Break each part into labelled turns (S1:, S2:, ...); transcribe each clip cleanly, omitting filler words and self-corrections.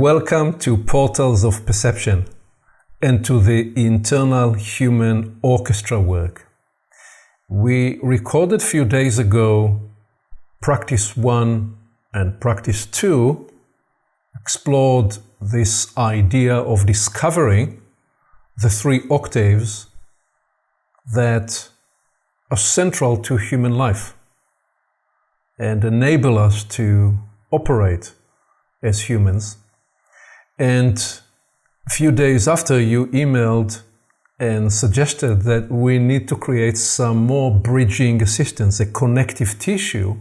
S1: Welcome to Portals of Perception and to the internal human orchestra work. We recorded a few days ago practice 1 and practice 2, explored this idea of discovering the 3 octaves that are central to human life and enable us to operate as humans. And a few days after, you emailed and suggested that we need to create some more bridging assistance, a connective tissue,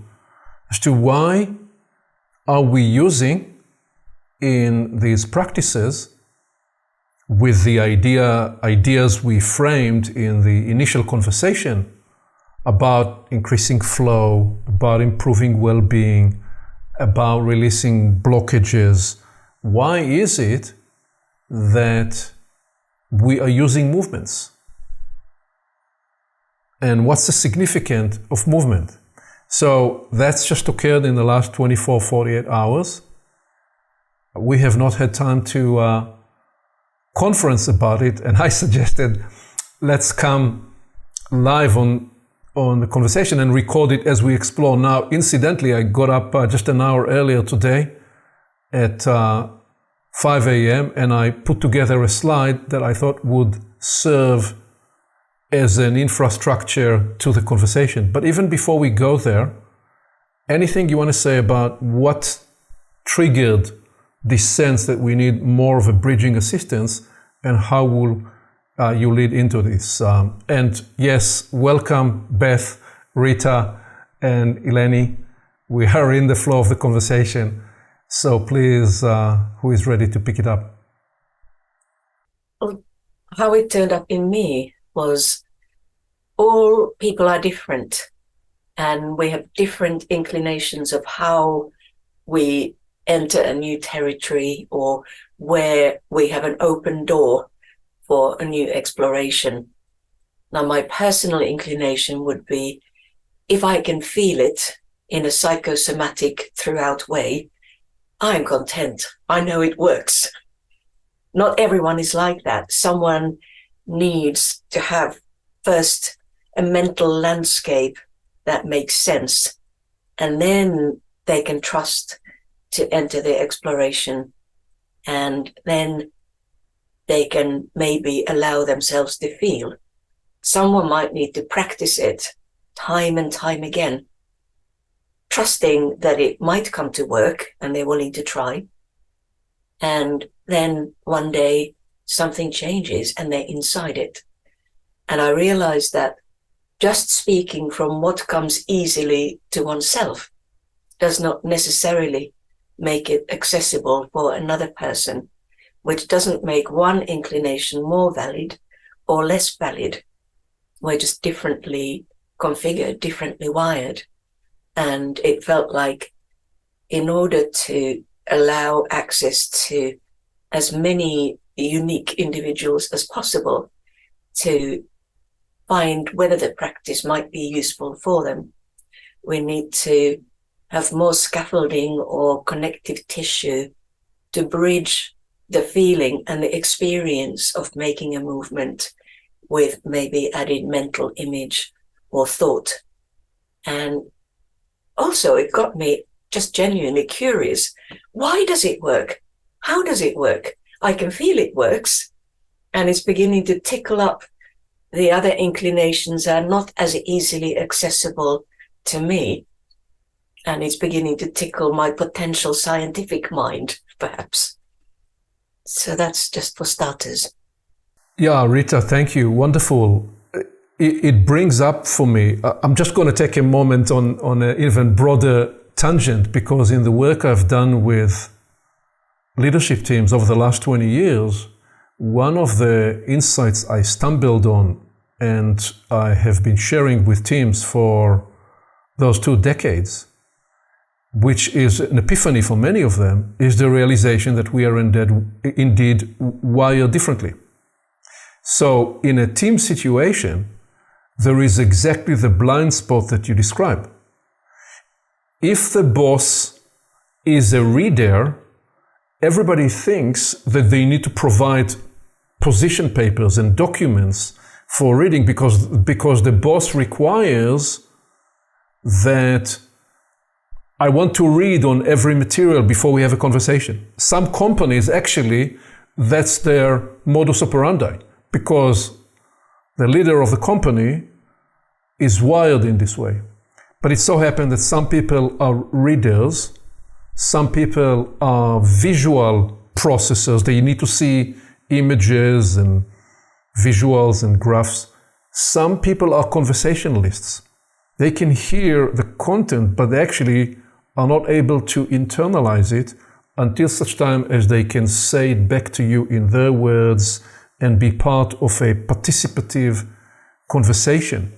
S1: as to why are we using in these practices with the ideas we framed in the initial conversation about increasing flow, about improving well-being, about releasing blockages. Why is it that we are using movements? And what's the significance of movement? So that's just occurred in the last 24, 48 hours. We have not had time to conference about it, and I suggested let's come live on the conversation and record it as we explore. Now, incidentally, I got up just an hour earlier today at 5 a.m. and I put together a slide that I thought would serve as an infrastructure to the conversation. But even before we go there, anything you want to say about what triggered this sense that we need more of a bridging assistance, and how will you lead into this? And yes, welcome Beth, Rita, and Eleni. We are in the flow of the conversation. So please, who is ready to pick it up?
S2: How it turned up in me was all people are different, and we have different inclinations of how we enter a new territory or where we have an open door for a new exploration. Now, my personal inclination would be, if I can feel it in a psychosomatic throughout way, I'm content. I know it works. Not everyone is like that. Someone needs to have first a mental landscape that makes sense, and then they can trust to enter the exploration, and then they can maybe allow themselves to feel. Someone might need to practice it time and time again, trusting that it might come to work and they're willing to try. And then one day something changes and they're inside it. And I realized that just speaking from what comes easily to oneself does not necessarily make it accessible for another person, which doesn't make one inclination more valid or less valid. We're just differently configured, differently wired. And it felt like in order to allow access to as many unique individuals as possible to find whether the practice might be useful for them, we need to have more scaffolding or connective tissue to bridge the feeling and the experience of making a movement with maybe added mental image or thought. And also, it got me just genuinely curious. Why does it work? How does it work? I can feel it works, and it's beginning to tickle up the other inclinations are not as easily accessible to me. And it's beginning to tickle my potential scientific mind, perhaps. So that's just for starters.
S1: Yeah, Rita, thank you. Wonderful. It brings up for me, I'm just going to take a moment on an even broader tangent, because in the work I've done with leadership teams over the last 20 years, one of the insights I stumbled on and I have been sharing with teams for those 2 decades, which is an epiphany for many of them, is the realization that we are indeed wired differently. So in a team situation, there is exactly the blind spot that you describe. If the boss is a reader everybody thinks that they need to provide position papers and documents for reading because the boss requires that I want to read on every material before we have a conversation. Some companies actually, that's their modus operandi, because the leader of the company is wired in this way. But it so happened that some people are readers, some people are visual processors. They need to see images and visuals and graphs. Some people are conversationalists. They can hear the content, but they actually are not able to internalize it until such time as they can say it back to you in their words and be part of a participative conversation.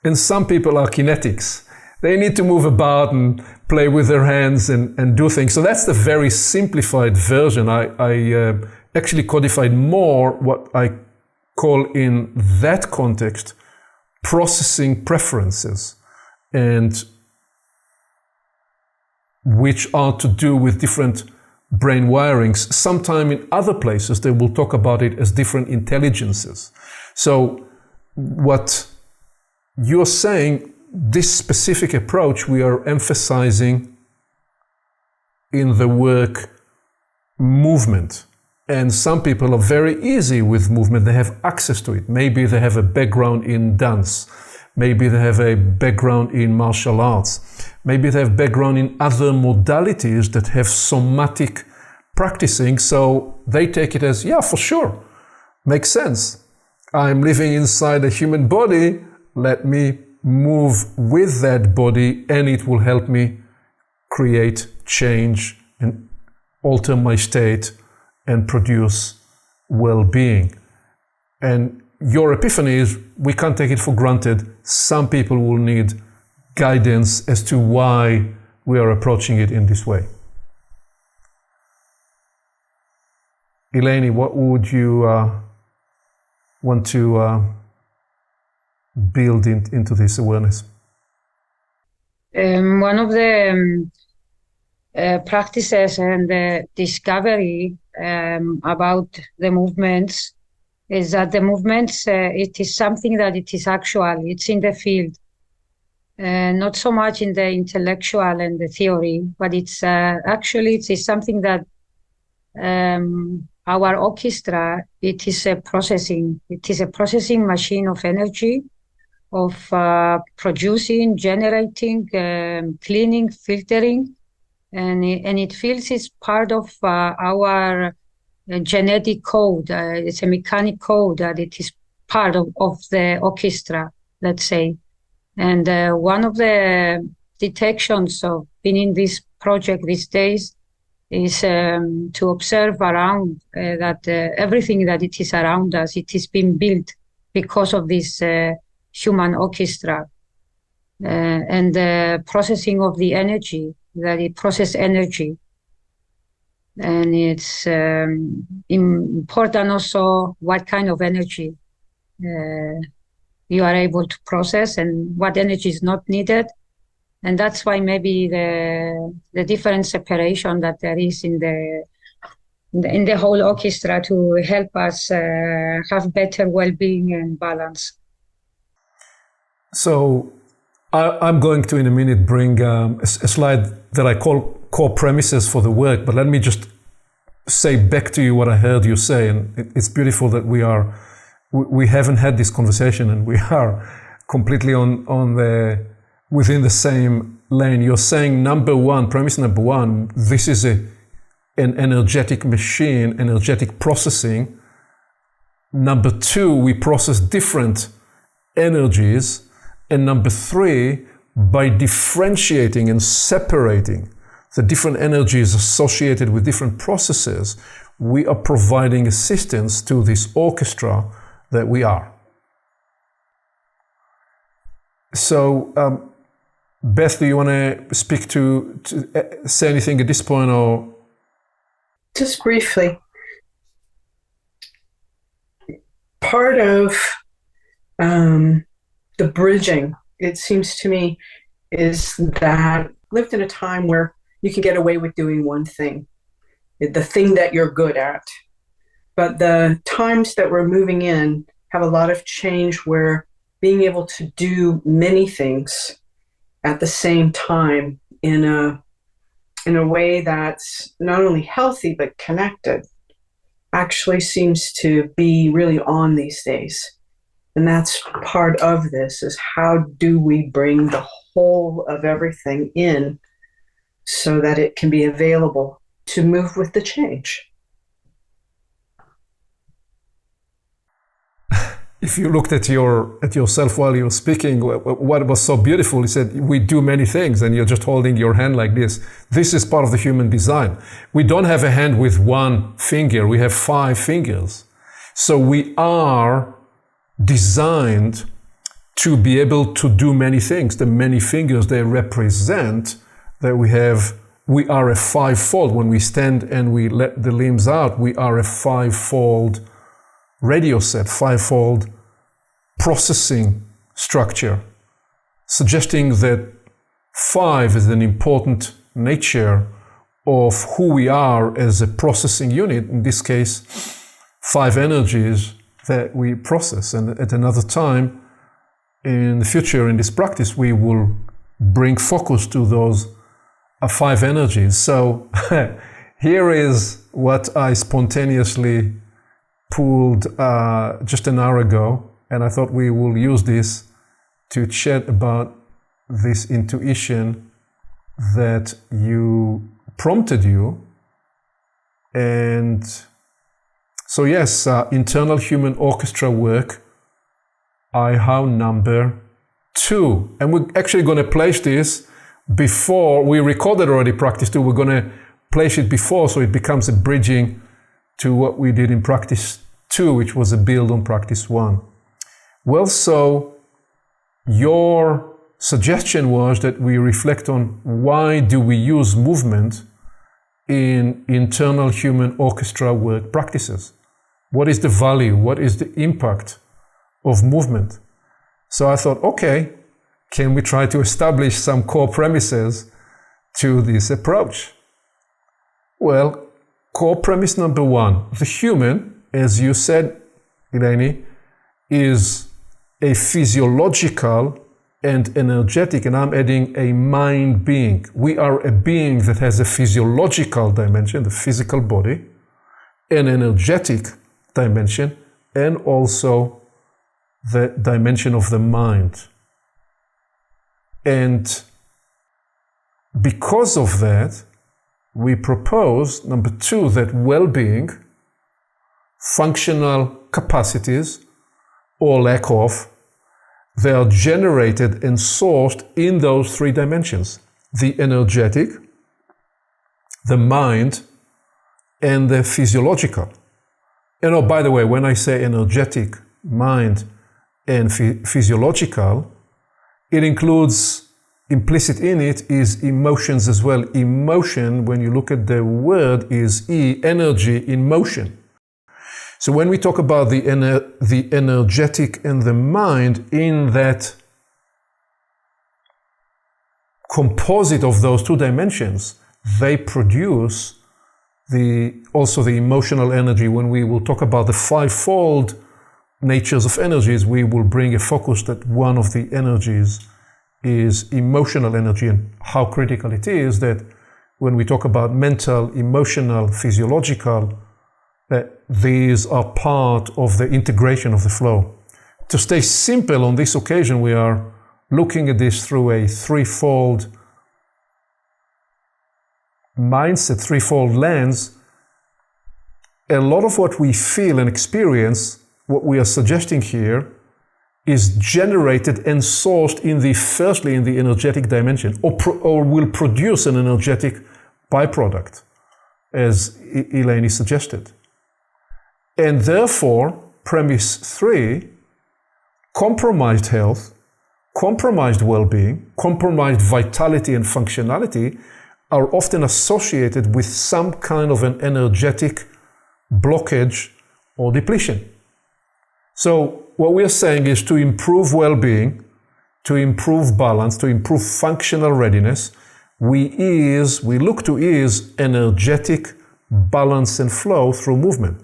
S1: And some people are kinetics. They need to move about and play with their hands and do things. So that's the very simplified version. I actually codified more what I call in that context processing preferences, and which are to do with different brain wirings. Sometime in other places they will talk about it as different intelligences. So what you're saying, this specific approach we are emphasizing in the work movement. And some people are very easy with movement. They have access to it. Maybe they have a background in dance. Maybe they have a background in martial arts. Maybe they have background in other modalities that have somatic practicing. So they take it as, yeah, for sure. Makes sense. I'm living inside a human body. Let me move with that body, and it will help me create change and alter my state and produce well-being. And your epiphany is, we can't take it for granted. Some people will need guidance as to why we are approaching it in this way. Eleni, what would you want to build into this awareness?
S3: One of the practices and the discovery about the movements is that the movements, it is something that it is actual, it's in the field, not so much in the intellectual and the theory, but it's actually, it is something that our orchestra, it is a processing machine of energy, of producing, generating, cleaning, filtering, and it feels it's part of our genetic code. It's a mechanic code that it is part of the orchestra, let's say. And one of the detections of being in this project these days is to observe around that everything that it is around us, it is being built because of this human orchestra, and the processing of the energy, that it processes energy. And it's important also what kind of energy you are able to process and what energy is not needed. And that's why maybe the different separation that there is in the whole orchestra to help us have better well-being and balance.
S1: So I'm going to, in a minute, bring a slide that I call core premises for the work, but let me just say back to you what I heard you say. And it's beautiful that we haven't had this conversation and we are completely within the same lane. You're saying premise number one, this is an energetic machine, energetic processing. Number two, we process different energies. And number three, by differentiating and separating the different energies associated with different processes, we are providing assistance to this orchestra that we are. So, Beth, do you want to speak to say anything at this point, or?
S4: Just briefly. Part of the bridging, it seems to me, is that lived in a time where you can get away with doing one thing. the thing that you're good at. But the times that we're moving in have a lot of change where being able to do many things at the same time in a way that's not only healthy but connected actually seems to be really on these days. And that's part of this, is how do we bring the whole of everything in so that it can be available to move with the change.
S1: If you looked at yourself while you were speaking, what was so beautiful, you said, we do many things, and you're just holding your hand like this. This is part of the human design. We don't have a hand with one finger, we have 5 fingers. So we are designed to be able to do many things. The many fingers, they represent that we are a 5-fold. When we stand and we let the limbs out, we are a 5-fold radio set, 5-fold processing structure, suggesting that 5 is an important nature of who we are as a processing unit. In this case, 5 energies that we process. And at another time in the future, in this practice, we will bring focus to those 5 energies. So here is what I spontaneously pulled just an hour ago, and I thought we will use this to chat about this intuition that prompted you. And so yes, internal human orchestra work, IHOW number 2. And we're actually going to place this before, we recorded already practice 2, we're going to place it before so it becomes a bridging to what we did in practice 2, which was a build on practice 1. Well, so your suggestion was that we reflect on why do we use movement in internal human orchestra work practices? What is the value? What is the impact of movement? So I thought, okay, can we try to establish some core premises to this approach? Well, core premise number 1, the human, as you said, Eleni, is a physiological and energetic, and I'm adding a mind being. We are a being that has a physiological dimension, the physical body, an energetic dimension, and also the dimension of the mind. And because of that, we propose, number 2, that well-being, functional capacities, or lack of, they are generated and sourced in those 3 dimensions: the energetic, the mind, and the physiological. And oh, by the way, when I say energetic, mind, and physiological, it includes, implicit in it is emotions as well. Emotion, when you look at the word, is energy in motion. So when we talk about the energetic and the mind, in that composite of those 2 dimensions, they produce also the emotional energy. When we will talk about the 5-fold natures of energies, we will bring a focus that one of the energies is emotional energy, and how critical it is that when we talk about mental, emotional, physiological, that these are part of the integration of the flow. To stay simple on this occasion, we are looking at this through a 3-fold mindset, 3-fold lens. A lot of what we feel and experience, what we are suggesting here, is generated and sourced firstly in the energetic dimension, or will produce an energetic byproduct, as Eleni suggested. And therefore, premise 3, compromised health, compromised well-being, compromised vitality and functionality are often associated with some kind of an energetic blockage or depletion. So what we are saying is, to improve well-being, to improve balance, to improve functional readiness, we look to ease energetic balance and flow through movement.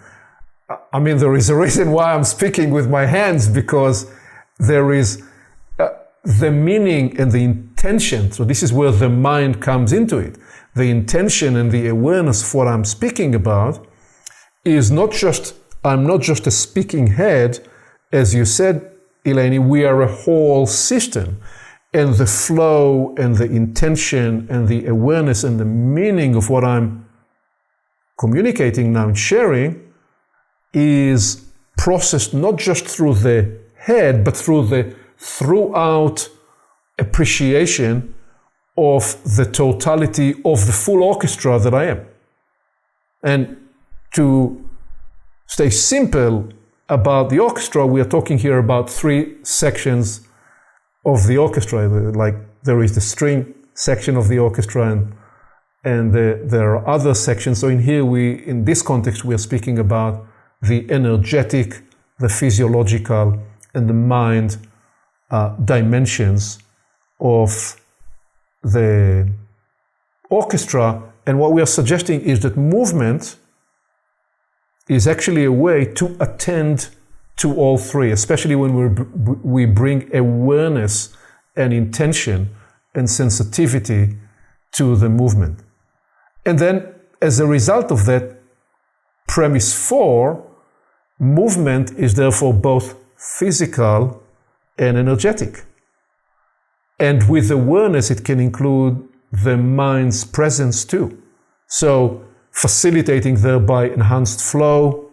S1: I mean, there is a reason why I'm speaking with my hands, because there is the meaning and the intention. So this is where the mind comes into it. The intention and the awareness of what I'm speaking about is not just, I'm not just a speaking head. As you said, Eleni, we are a whole system. And the flow and the intention and the awareness and the meaning of what I'm communicating now and sharing is processed not just through the head, but through the throughout appreciation of the totality of the full orchestra that I am. And to stay simple about the orchestra, we are talking here about 3 sections of the orchestra. Like there is the string section of the orchestra, and there are other sections. So in here, in this context, we are speaking about the energetic, the physiological, and the mind dimensions of the orchestra. And what we are suggesting is that movement is actually a way to attend to all 3, especially when we bring awareness and intention and sensitivity to the movement. And then, as a result of that, premise 4, movement is therefore both physical and energetic. And with awareness, it can include the mind's presence too. So, facilitating thereby enhanced flow,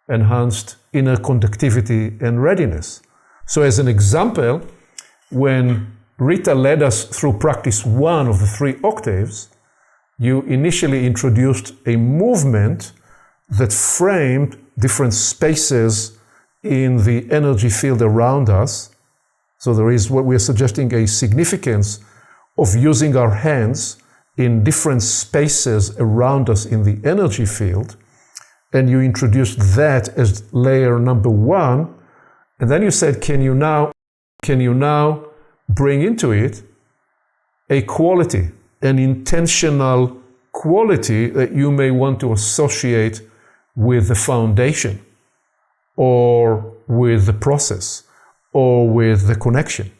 S1: enhanced inner conductivity and readiness. So as an example, when Rita led us through practice 1 of the 3 octaves, you initially introduced a movement that framed different spaces in the energy field around us. So there is what we are suggesting, a significance of using our hands in different spaces around us in the energy field. And you introduced that as layer number 1. And then you said, can you now bring into it a quality, an intentional quality that you may want to associate with the foundation, or with the process, or with the connection.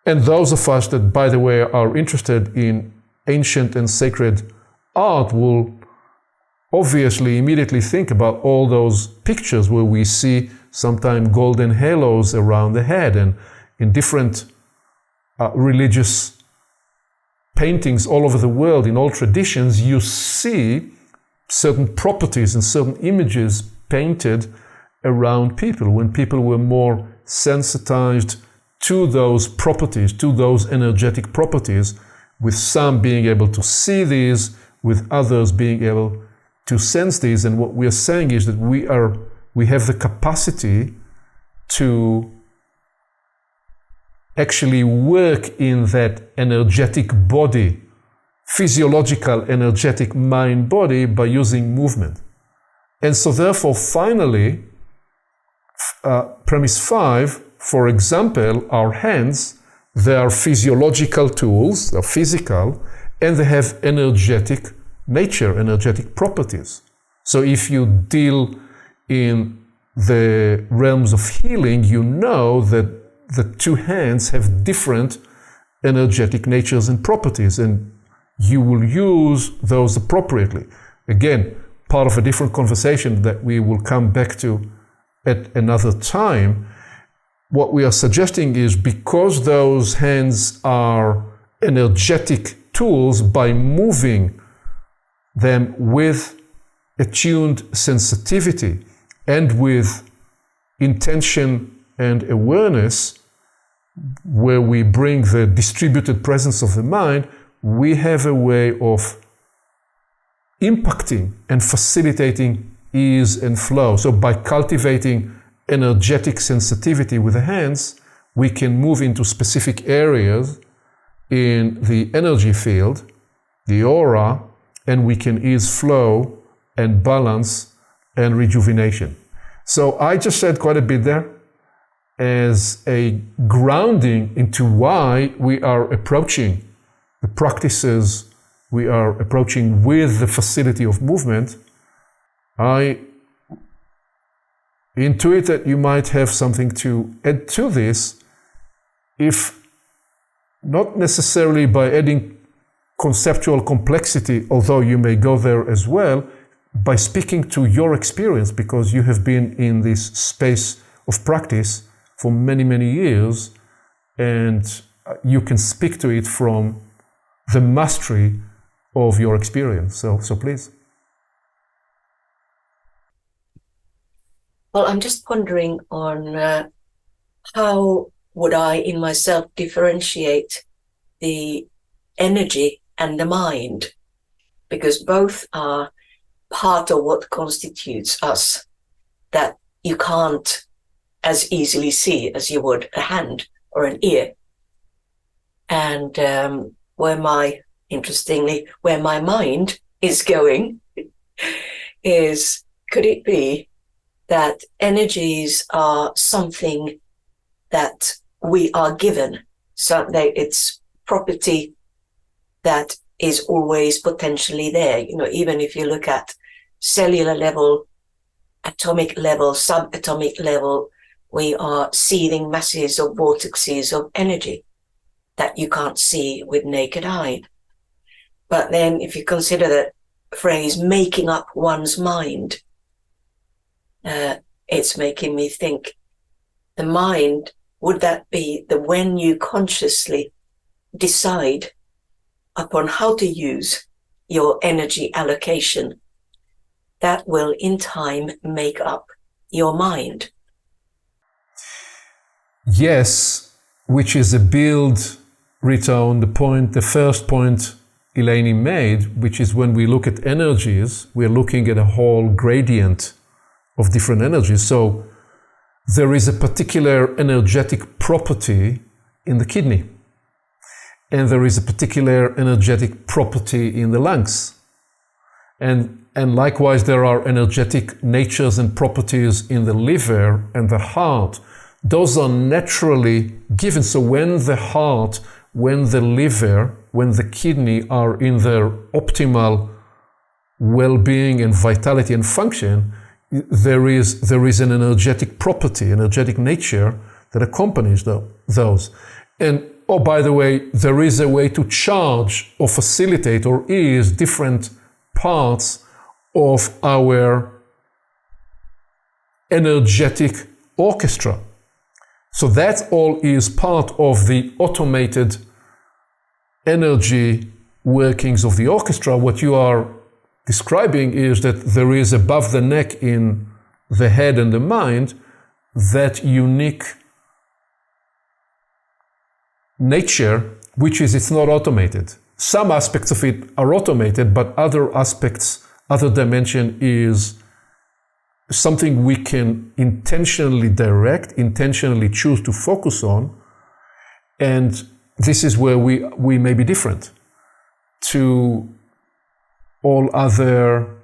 S1: And those of us that, by the way, are interested in ancient and sacred art will obviously immediately think about all those pictures where we see sometimes golden halos around the head, and in different religious paintings all over the world, in all traditions, you see certain properties and certain images painted around people when people were more sensitized to those properties, to those energetic properties, with some being able to see these, with others being able to sense these. And what we are saying is that we have the capacity to actually work in that energetic body, physiological, energetic mind body, by using movement. And so therefore, finally, premise 5, for example, our hands, they are physiological tools, they're physical, and they have energetic nature, energetic properties. So if you deal in the realms of healing, you know that the 2 hands have different energetic natures and properties, and you will use those appropriately. Again, part of a different conversation that we will come back to at another time. What we are suggesting is, because those hands are energetic tools, by moving them with attuned sensitivity and with intention and awareness, where we bring the distributed presence of the mind, we have a way of impacting and facilitating ease and flow. So by cultivating energetic sensitivity with the hands, we can move into specific areas in the energy field, the aura, and we can ease flow and balance and rejuvenation. So I just said quite a bit there as a grounding into why we are approaching the practices we are approaching with the facility of movement, I intuit that you might have something to add to this, if not necessarily by adding conceptual complexity, although you may go there as well, by speaking to your experience, because you have been in this space of practice for many, many years, and you can speak to it from the mastery of your experience. So please.
S2: Well, I'm just wondering on how would I in myself differentiate the energy and the mind, because both are part of what constitutes us that you can't as easily see as you would a hand or an ear. And interestingly, where my mind is going is, could it be that energies are something that we are given? So it's property that is always potentially there. You know, even if you look at cellular level, atomic level, subatomic level, we are seething masses of vortices of energy that you can't see with naked eye. But then if you consider the phrase making up one's mind, it's making me think, the mind, would that be the when you consciously decide upon how to use your energy allocation, that will in time make up your mind?
S1: Yes, which is a build, Rita, on the first point Eleni made, which is when we look at energies, we're looking at a whole gradient of different energies. So there is a particular energetic property in the kidney, and there is a particular energetic property in the lungs. And likewise, there are energetic natures and properties in the liver and the heart. Those are naturally given. So when the heart, when the liver, when the kidney are in their optimal well-being and vitality and function, there is an energetic property, energetic nature that accompanies those. And oh, by the way, there is a way to charge or facilitate or ease different parts of our energetic orchestra. So that all is part of the automated energy workings of the orchestra. What you are describing is that there is above the neck in the head and the mind that unique nature, which is it's not automated. Some aspects of it are automated, but other aspects, other dimension is something we can intentionally direct, intentionally choose to focus on. And this is where we may be different to all other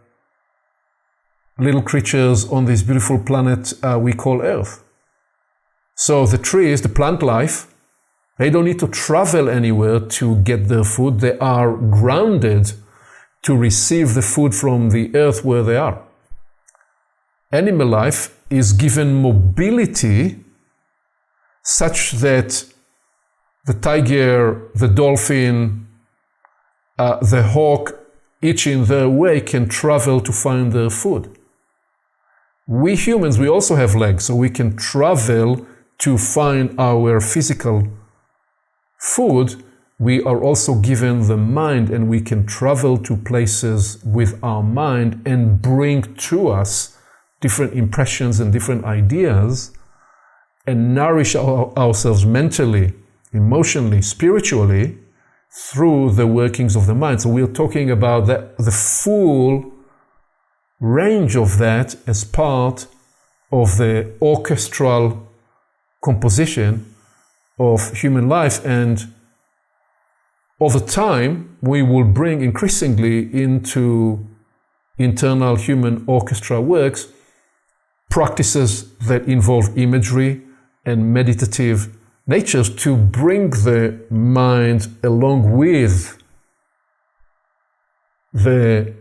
S1: little creatures on this beautiful planet we call Earth. So the trees, the plant life, they don't need to travel anywhere to get their food. They are grounded to receive the food from the earth where they are. Animal life is given mobility such that the tiger, the dolphin, the hawk, each in their way can travel to find their food. We humans, we also have legs, so we can travel to find our physical food. We are also given the mind, and we can travel to places with our mind and bring to us different impressions and different ideas and nourish ourselves mentally, emotionally, spiritually through the workings of the mind. So we're talking about the full range of that as part of the orchestral composition of human life. And over time, we will bring increasingly into internal human orchestra works practices that involve imagery and meditative natures to bring the mind along with the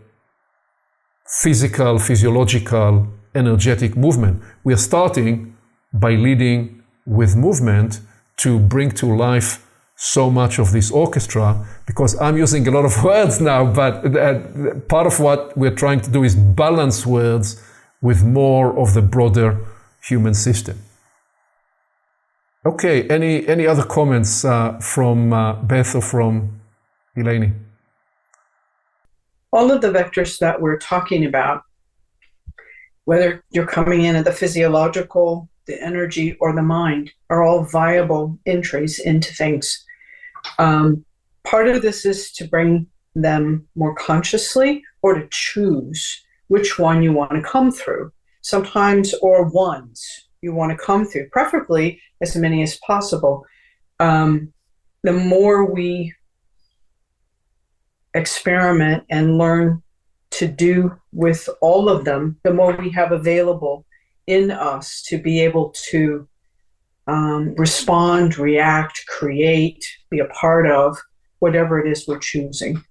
S1: physical, physiological, energetic movement. We are starting by leading with movement to bring to life so much of this orchestra, because I'm using a lot of words now, but part of what we're trying to do is balance words with more of the broader human system. Okay, any other comments from Beth or from Eleni?
S4: All of the vectors that we're talking about, whether you're coming in at the physiological, the energy, or the mind, are all viable entries into things. Part of this is to bring them more consciously, or to choose which one you want to come through. Sometimes, or ones you want to come through, preferably as many as possible. The more we experiment and learn to do with all of them, the more we have available in us to be able to respond, react, create, be a part of whatever it is we're choosing.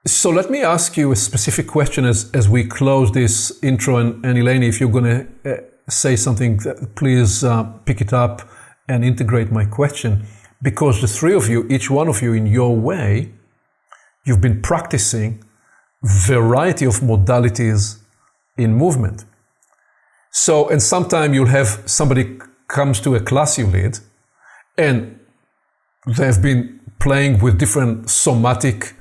S1: So let me ask you a specific question as we close this intro, and Eleni, if you're going to say something, please pick it up and integrate my question, because the three of you, each one of you in your way, you've been practicing variety of modalities in movement. So, and sometime you'll have somebody comes to a class you lead, and they've been playing with different somatic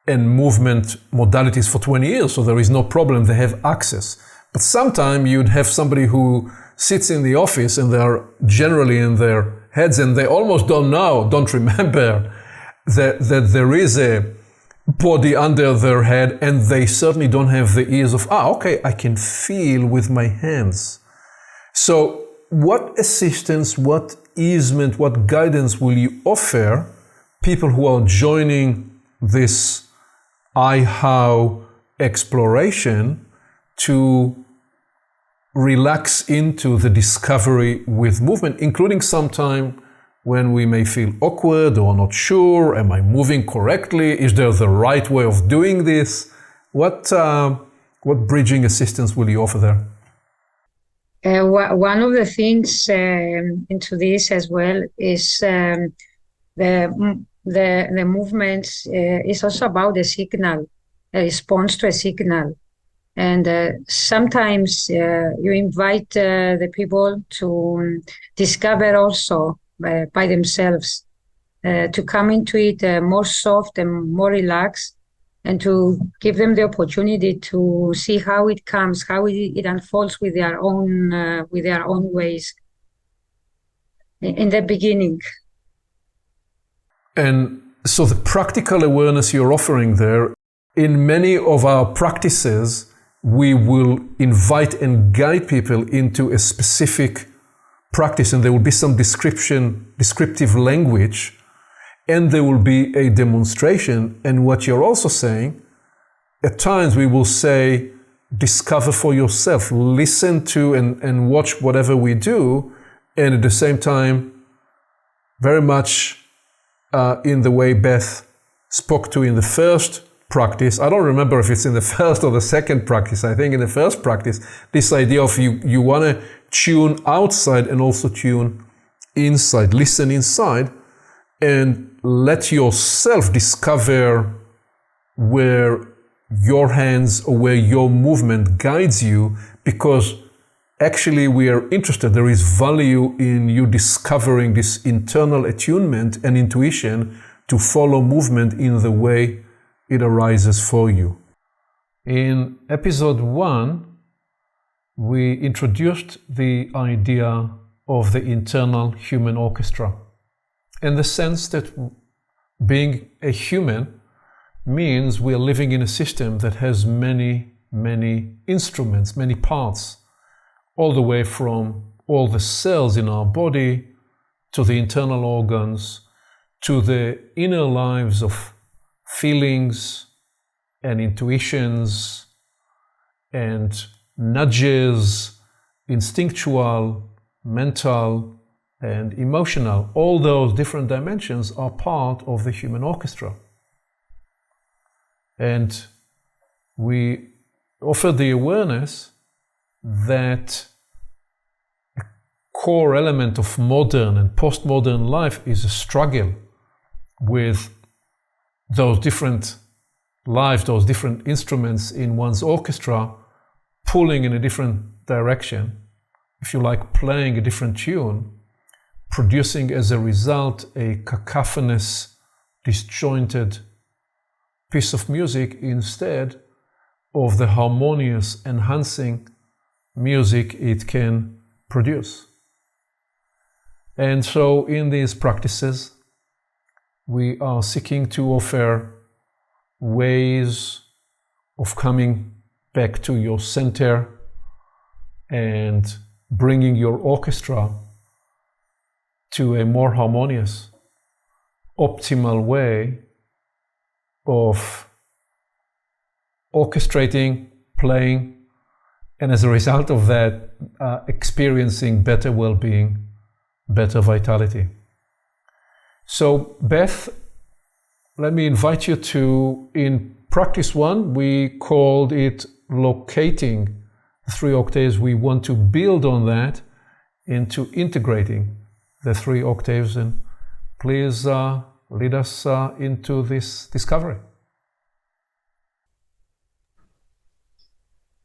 S1: and movement modalities for 20 years, so there is no problem, they have access. But sometime you'd have somebody who sits in the office and they're generally in their heads and they almost don't remember that there is a body under their head, and they certainly don't have the ears of, okay, I can feel with my hands. So what assistance, what easement, what guidance will you offer people who are joining this IHOW exploration to relax into the discovery with movement, including sometime when we may feel awkward or not sure, am I moving correctly? Is there the right way of doing this? What bridging assistance will you offer there?
S3: One of the things into this as well is the movement is also about the signal, a response to a signal. And sometimes you invite the people to discover also by themselves, to come into it more soft and more relaxed, and to give them the opportunity to see how it comes, how it unfolds with their own ways in the beginning.
S1: And so the practical awareness you're offering there, in many of our practices, we will invite and guide people into a specific practice, and there will be some descriptive language, and there will be a demonstration. And what you're also saying, at times we will say, discover for yourself, listen to and watch whatever we do, and at the same time, very much in the way Beth spoke to in the first practice. I don't remember if it's in the first or the second practice. I think in the first practice, this idea of you want to tune outside and also tune inside, listen inside, and let yourself discover where your hands or where your movement guides you, because actually we are interested. There is value in you discovering this internal attunement and intuition to follow movement in the way it arises for you. In episode 1, we introduced the idea of the internal human orchestra, and the sense that being a human means we are living in a system that has many, many instruments, many parts, all the way from all the cells in our body to the internal organs, to the inner lives of feelings and intuitions and nudges, instinctual, mental, and emotional. All those different dimensions are part of the human orchestra. And we offer the awareness that a core element of modern and postmodern life is a struggle with those different lives, those different instruments in one's orchestra pulling in a different direction, if you like, playing a different tune, producing as a result a cacophonous, disjointed piece of music instead of the harmonious, enhancing music it can produce. And so in these practices, we are seeking to offer ways of coming back to your center and bringing your orchestra to a more harmonious, optimal way of orchestrating, playing, and as a result of that, experiencing better well-being, better vitality. So, Beth, let me invite you to, in practice 1, we called it locating the 3 octaves. We want to build on that into integrating the 3 octaves, and please lead us into this discovery.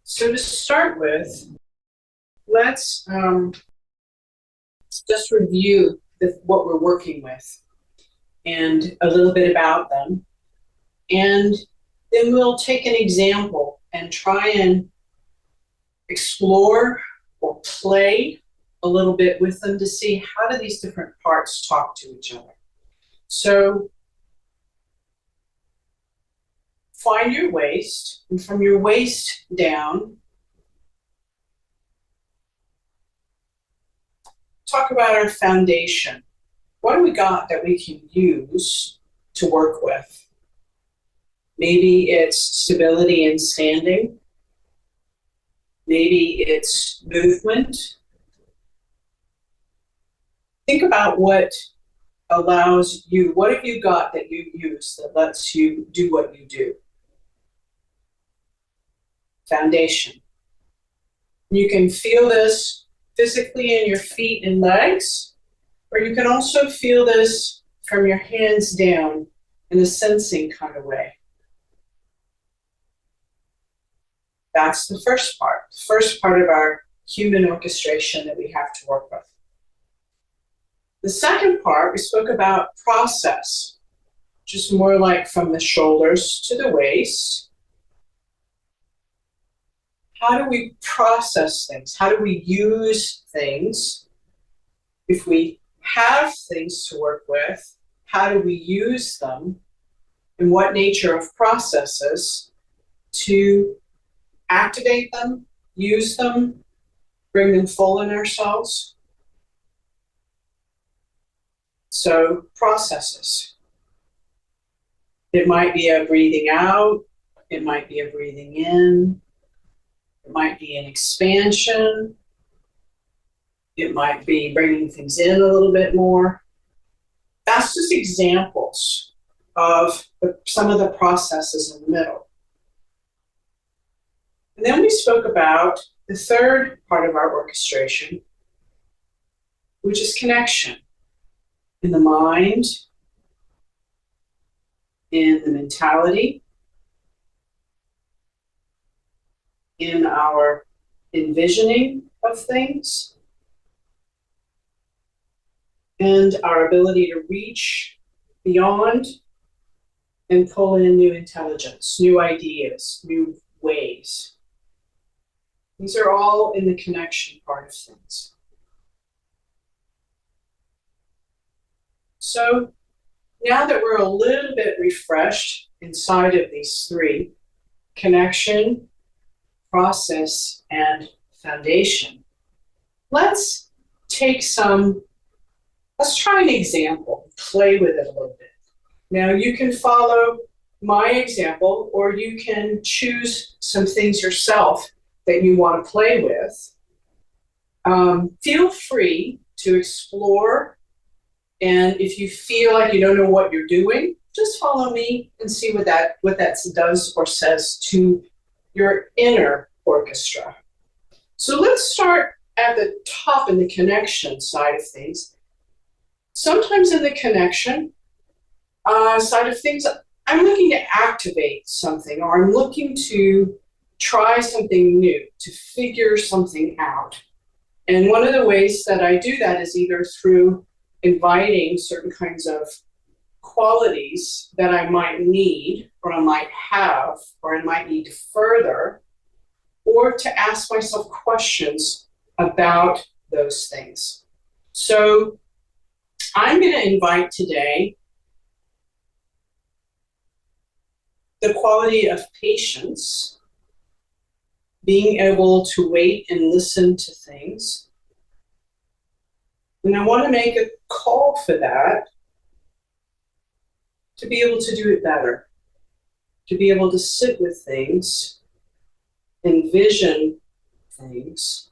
S4: So to start with, let's just review what we're working with and a little bit about them. And then we'll take an example and try and explore or play a little bit with them to see how do these different parts talk to each other. So find your waist, and from your waist down, talk about our foundation. What do we got that we can use to work with? Maybe it's stability in standing. Maybe it's movement. Think about what allows you, what have you got that you use that lets you do what you do? Foundation. You can feel this physically in your feet and legs, or you can also feel this from your hands down in a sensing kind of way. That's the first part of our human orchestration that we have to work with. The second part, we spoke about process, which is more like from the shoulders to the waist. How do we process things? How do we use things? If we have things to work with, how do we use them? And what nature of processes to activate them, use them, bring them full in ourselves? So processes. It might be a breathing out. It might be a breathing in. It might be an expansion. It might be bringing things in a little bit more. That's just examples of some of the processes in the middle. And then we spoke about the third part of our orchestration, which is connection in the mind, in the mentality, in our envisioning of things, and our ability to reach beyond and pull in new intelligence, new ideas, new ways. These are all in the connection part of things. So now that we're a little bit refreshed inside of these 3, connection, process, and foundation, let's try an example, play with it a little bit. Now you can follow my example, or you can choose some things yourself that you want to play with. Feel free to explore, and if you feel like you don't know what you're doing, just follow me and see what that does or says to your inner orchestra. So let's start at the top in the connection side of things. Sometimes in the connection side of things, I'm looking to activate something, or I'm looking to try something new, to figure something out. And one of the ways that I do that is either through inviting certain kinds of qualities that I might need, or I might have, or I might need to further, or to ask myself questions about those things. So I'm going to invite today the quality of patience, being able to wait and listen to things. And I want to make a call for that, to be able to do it better, to be able to sit with things, envision things,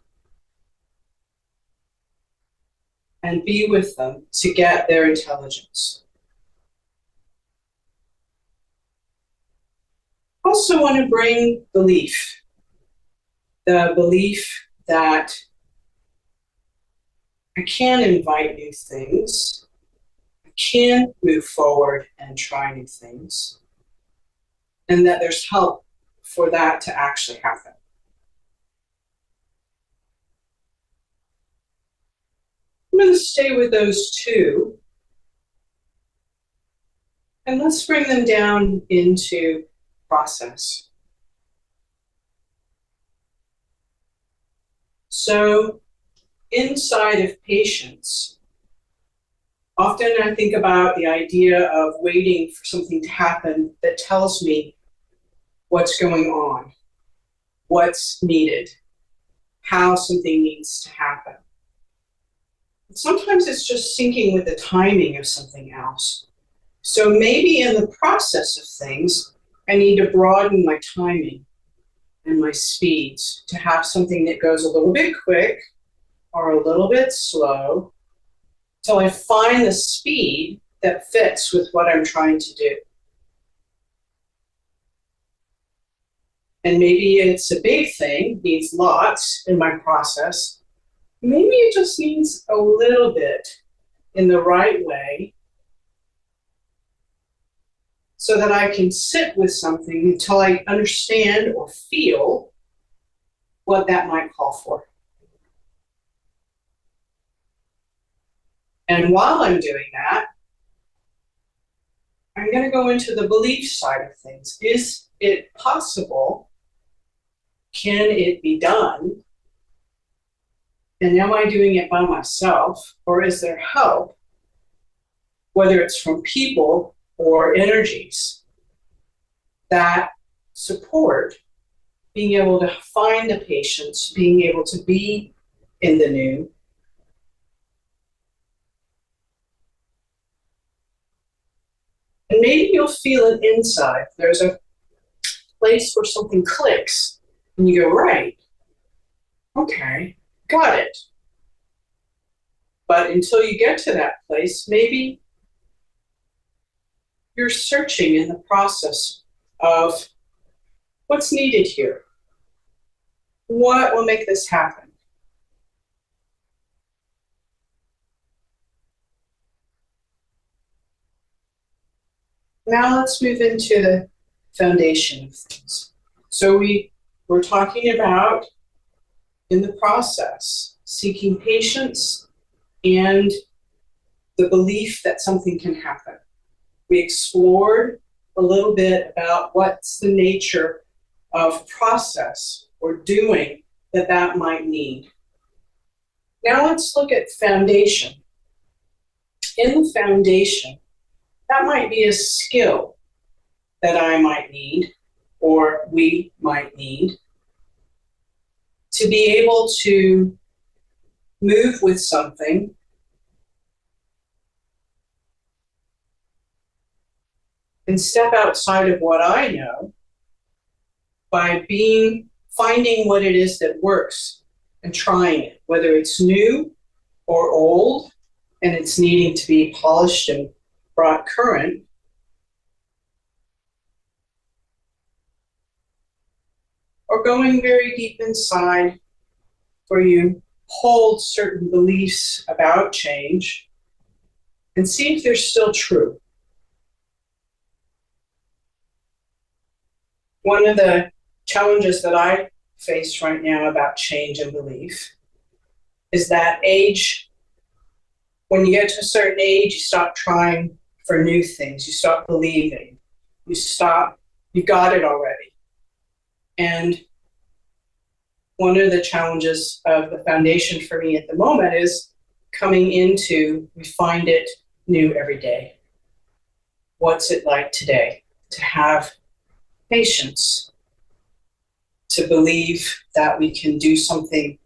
S4: and be with them to get their intelligence. Also want to bring belief, the belief that I can invite new things, I can move forward and try new things, and that there's help for that to actually happen. I'm going to stay with those two, and let's bring them down into process. So inside of patience, often I think about the idea of waiting for something to happen that tells me what's going on, what's needed, how something needs to happen. Sometimes it's just syncing with the timing of something else. So maybe in the process of things, I need to broaden my timing and my speeds to have something that goes a little bit quick or a little bit slow till I find the speed that fits with what I'm trying to do. And maybe it's a big thing, needs lots in my process. Maybe it just needs a little bit in the right way so that I can sit with something until I understand or feel what that might call for. And while I'm doing that, I'm going to go into the belief side of things. Is it possible? Can it be done? And am I doing it by myself, or is there help, whether it's from people or energies that support being able to find the patience, being able to be in the new? And maybe you'll feel it inside. There's a place where something clicks and you go, right, okay, got it. But until you get to that place, maybe you're searching in the process of what's needed here. What will make this happen? Now let's move into the foundation of things. So we're talking about, in the process, seeking patience and the belief that something can happen. We explored a little bit about what's the nature of process or doing that might need. Now let's look at foundation. In the foundation, that might be a skill that I might need, or we might need, to be able to move with something and step outside of what I know by finding what it is that works and trying it, whether it's new or old and it's needing to be polished and brought current, or going very deep inside where you hold certain beliefs about change and see if they're still true. One of the challenges that I face right now about change and belief is that when you get to a certain age, you stop trying for new things, you stop believing, you got it already. And one of the challenges of the foundation for me at the moment is coming into, we find it new every day. What's it like today to have patience, to believe that we can do something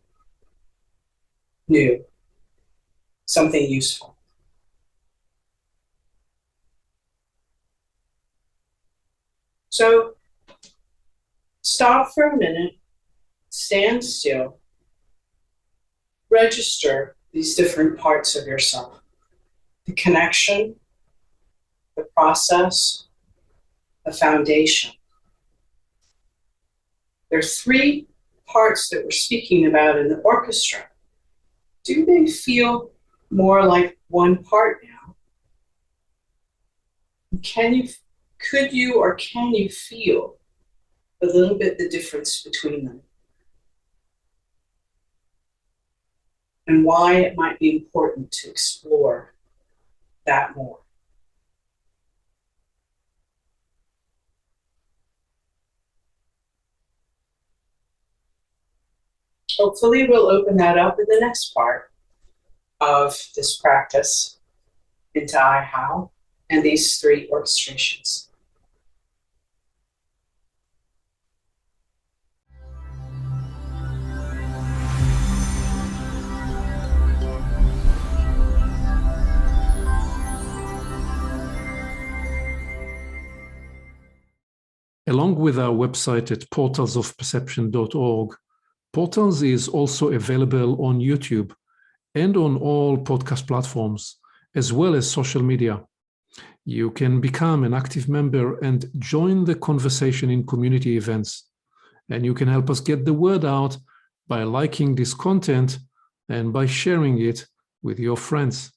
S4: new, something useful. So stop for a minute, stand still, register these different parts of yourself, the connection, the process, the foundation. There are 3 parts that we're speaking about in the orchestra. Do they feel more like one part now? Can you feel a little bit the difference between them? And why it might be important to explore that more. Hopefully we'll open that up in the next part of this practice into IHOW and these 3 orchestrations.
S1: Along with our website at portalsofperception.org, Portals is also available on YouTube and on all podcast platforms, as well as social media. You can become an active member and join the conversation in community events. And you can help us get the word out by liking this content and by sharing it with your friends.